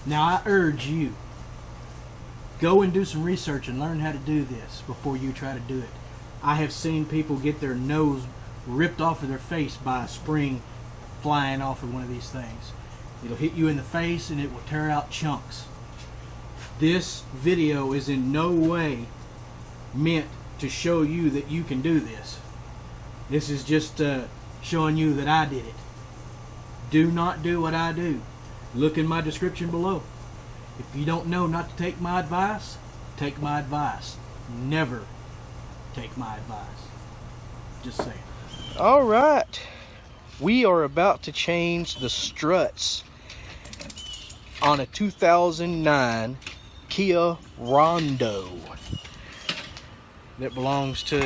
Now I urge you, go and do some research and learn how to do this before you try to do it. I have seen people get their nose ripped off of their face by a spring flying off of one of these things. It'll hit you in the face and it will tear out chunks. This video is in no way meant to show you that you can do this. This is just showing you that I did it. Do not do what I do. Look in my description below. If you don't know not to take my advice, take my advice. Never take my advice. Just saying. All right. We are about to change the struts on a 2009 Kia Rhondo that belongs to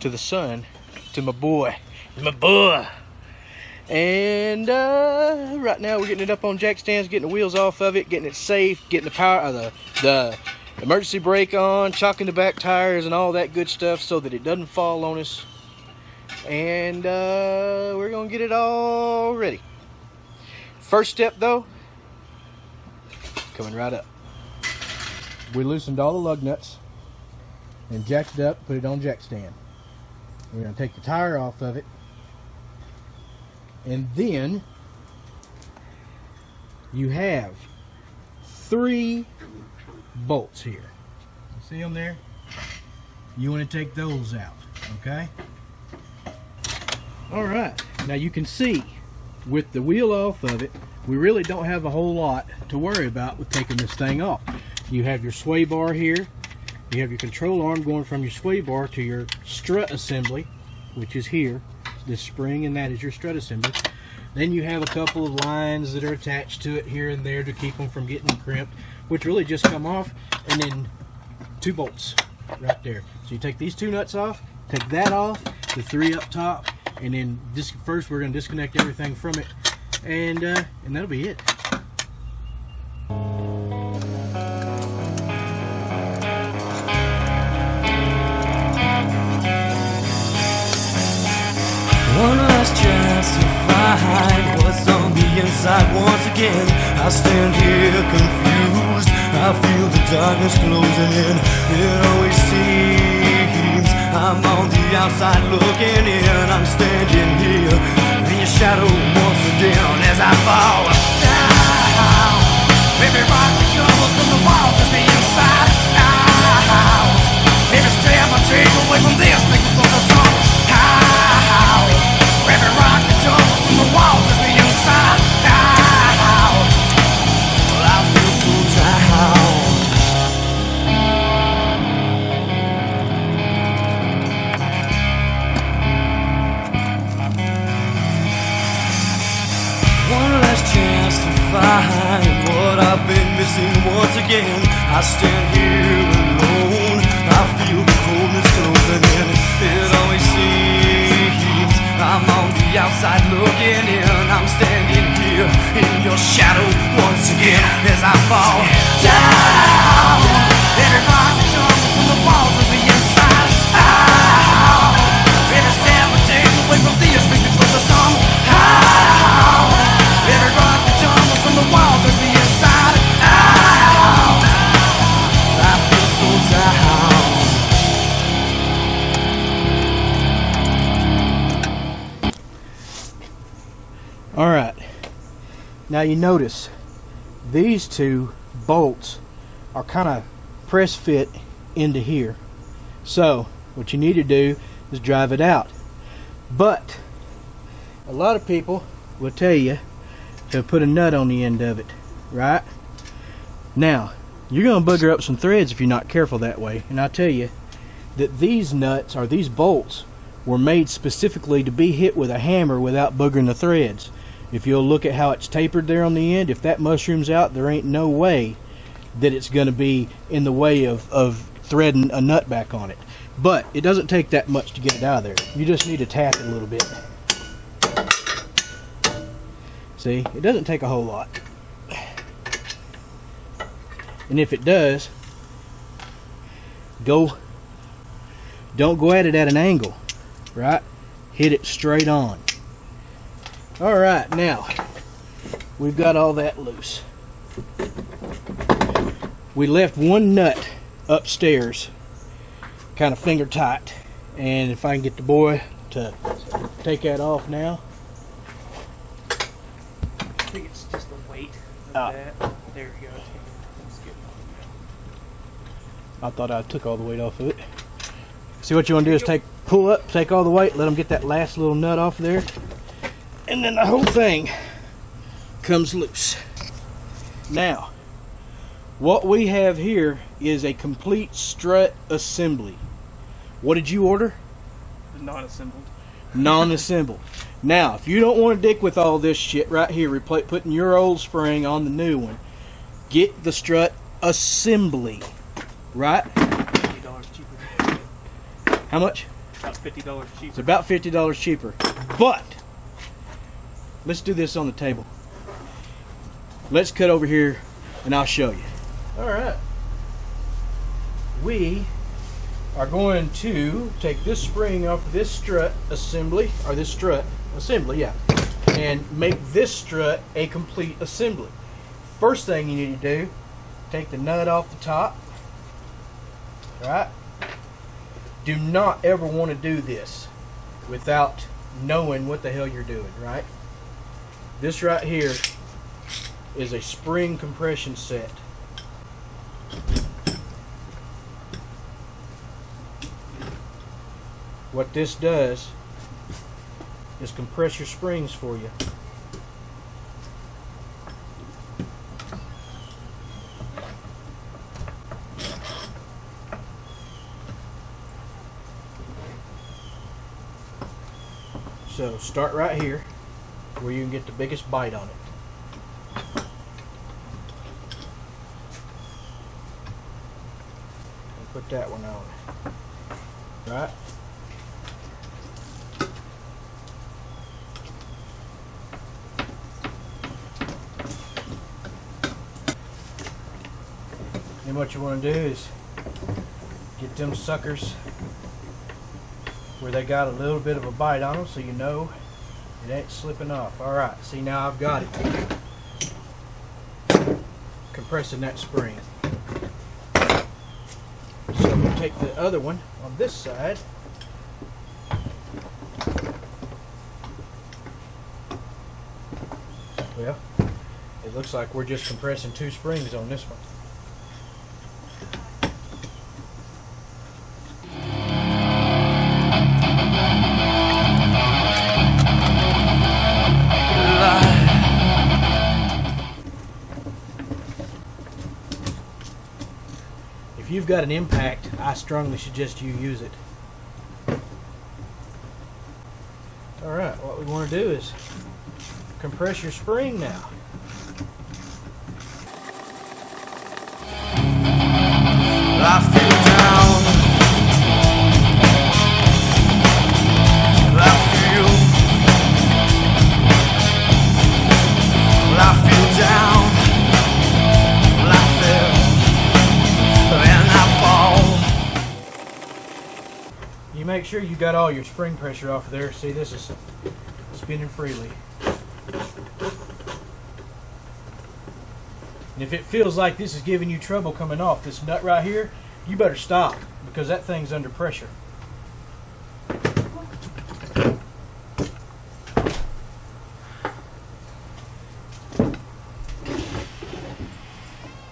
the son, to my boy. And right now we're getting it up on jack stands, getting the wheels off of it, getting it safe, getting the power, the emergency brake on, chocking the back tires and all that good stuff so that it doesn't fall on us. And we're gonna get it all ready. First step though, coming right up. We loosened all the lug nuts and jacked it up, put it on jack stand. We're gonna take the tire off of it. And then you have 3 bolts here. You see them there? You want to take those out, okay? All right. Now you can see with the wheel off of it, we really don't have a whole lot to worry about with taking this thing off. You have your sway bar here. You have your control arm going from your sway bar to your strut assembly, which is here. This spring, and that is your strut assembly. Then you have a couple of lines that are attached to it here and there to keep them from getting crimped, which really just come off, and then 2 bolts right there. So you take these 2 nuts off, take that off, the 3 up top, and then first we're going to disconnect everything from it, and that'll be it. One last chance to find what's on the inside once again. I stand here confused. I feel the darkness closing in. It always seems I'm on the outside looking in. I'm standing here in your shadow once again as I fall down. Baby, rock the trouble from the walls of the inside out. Every step I take away from this makes me feel so strong. Baby, rock the trouble from the walls of the inside out. Well, I feel so down. One last chance to find what I've been missing once again. I stand here alone. I feel the coldness closing in. It always seems I'm on the outside looking in. I'm standing here in your shadow once again as I fall down. Everybody comes from the walls of the inside out. Every step I take away from this makes me feel so somehow. Everybody comes from the walls of the inside out. I feel so down. All right. Now you notice these 2 bolts are kind of press fit into here. So what you need to do is drive it out. But a lot of people will tell you to put a nut on the end of it, right? Now you're going to booger up some threads if you're not careful that way. And I'll tell you that these nuts, or these bolts, were made specifically to be hit with a hammer without boogering the threads. If you'll look at how it's tapered there on the end, if that mushrooms out, there ain't no way that it's going to be in the way of threading a nut back on it. But it doesn't take that much to get it out of there. You just need to tap it a little bit. See, it doesn't take a whole lot. And if it does, don't go at it at an angle, right? Hit it straight on. All right, now we've got all that loose. We left one nut upstairs, kind of finger tight, and if I can get the boy to take that off now. I think it's just the weight of that. There we go. I thought I took all the weight off of it. See, what you want to do is pull up, take all the weight, let them get that last little nut off there, and then the whole thing comes loose. Now, what we have here is a complete strut assembly. What did you order? Non-assembled. Non-assembled. Now, if you don't want to dick with all this shit right here, putting your old spring on the new one, get the strut assembly. Right? $50 cheaper. How much? About $50 cheaper. It's about $50 cheaper. But let's do this on the table. Let's cut over here and I'll show you. Alright. We are going to take this spring off of this strut assembly, or this strut assembly, yeah, and make this strut a complete assembly. First thing you need to do, take the nut off the top. Right? Do not ever want to do this without knowing what the hell you're doing, right? This right here is a spring compression set. What this does is compress your springs for you. So start right here where you can get the biggest bite on it. And put that one on. Right? Then what you want to do is get them suckers where they got a little bit of a bite on them, so you know it ain't slipping off. Alright, see, now I've got it. Compressing that spring. So we'll take the other one on this side. Well, it looks like we're just compressing two springs on this one. If you've got an impact, I strongly suggest you use it. Alright, what we want to do is compress your spring now. I feel down. I feel down. I feel, and I fall. You make sure you got all your spring pressure off of there. See, this is spinning freely. And if it feels like this is giving you trouble coming off, this nut right here, you better stop, because that thing's under pressure.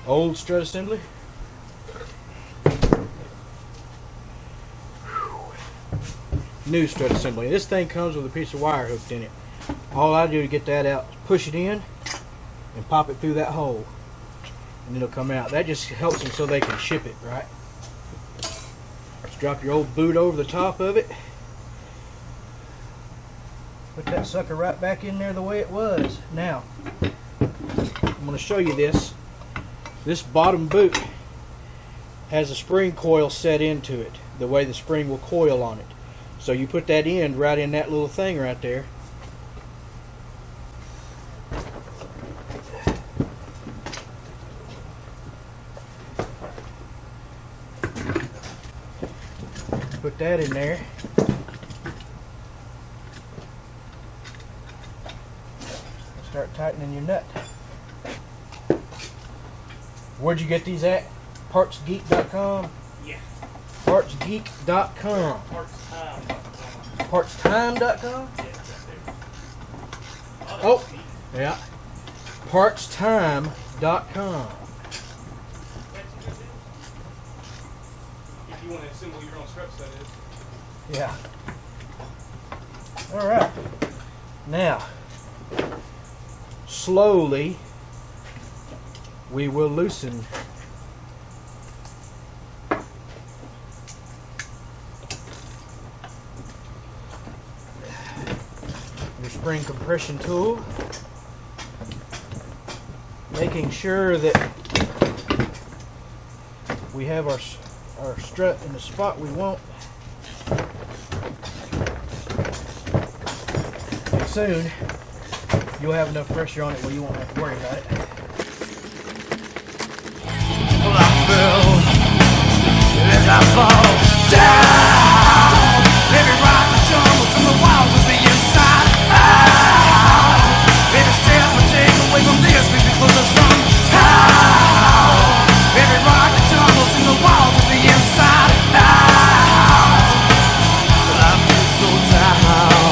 Old strut assembly. New strut assembly. This thing comes with a piece of wire hooked in it. All I do to get that out is push it in and pop it through that hole, and it'll come out. That just helps them so they can ship it, right? Just drop your old boot over the top of it. Put that sucker right back in there the way it was. Now, I'm going to show you this. This bottom boot has a spring coil set into it, the way the spring will coil on it. So you put that end right in that little thing right there. Put that in there. Start tightening your nut. Where'd you get these at? Partsgeek.com? Yeah. Partsgeek.com. Partstime.com. Partstime.com? Yeah, it's right there. Oh, yeah. Partstime.com. If you want to assemble your own struts, that is. Yeah. All right. Now, slowly, we will loosen your spring compression tool, making sure that we have our strut in the spot we want. And soon you'll have enough pressure on it where you won't have to worry about it. Well, I fell as I fall down. Every rock that tumbles from the walls is the inside out. Every step I take away from this makes me closer somehow. Every rock that tumbles from the walls is the inside out. Well, I feel so down.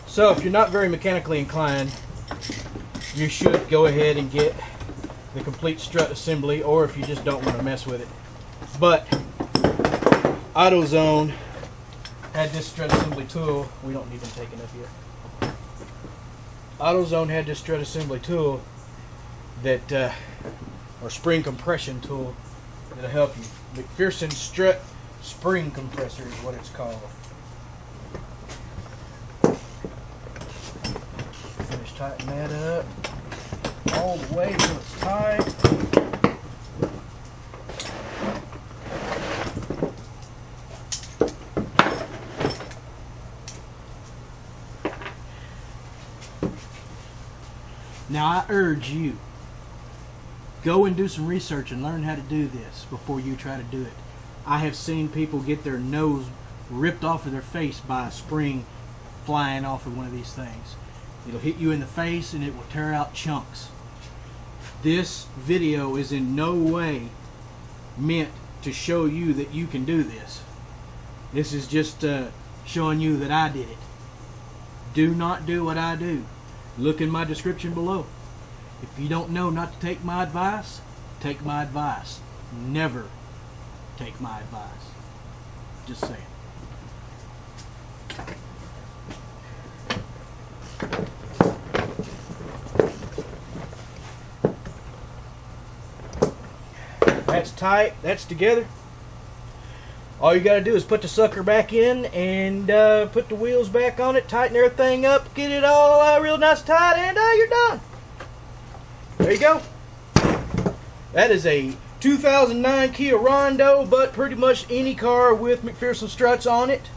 So if you're not very mechanically inclined, you should go ahead and get the complete strut assembly, or if you just don't want to mess with it. But AutoZone had this strut assembly tool. We don't need them taken up here. AutoZone had this strut assembly tool that, or spring compression tool, that'll help you. McPherson Strut Spring Compressor is what it's called. Finish tightening that up all the way till it's tight. Now I urge you, go and do some research and learn how to do this before you try to do it. I have seen people get their nose ripped off of their face by a spring flying off of one of these things. It'll hit you in the face and it will tear out chunks. This video is in no way meant to show you that you can do this. This is just showing you that I did it. Do not do what I do. Look in my description below. If you don't know not to take my advice, take my advice. Never take my advice. Just saying. That's tight. That's together. All you got to do is put the sucker back in and put the wheels back on it, tighten everything up, get it all real nice tight, and you're done. There you go. That is a 2009 Kia Rhondo, but pretty much any car with McPherson struts on it.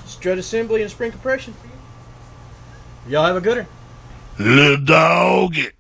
Strut assembly and spring compression. Y'all have a good one. Lil Doggy.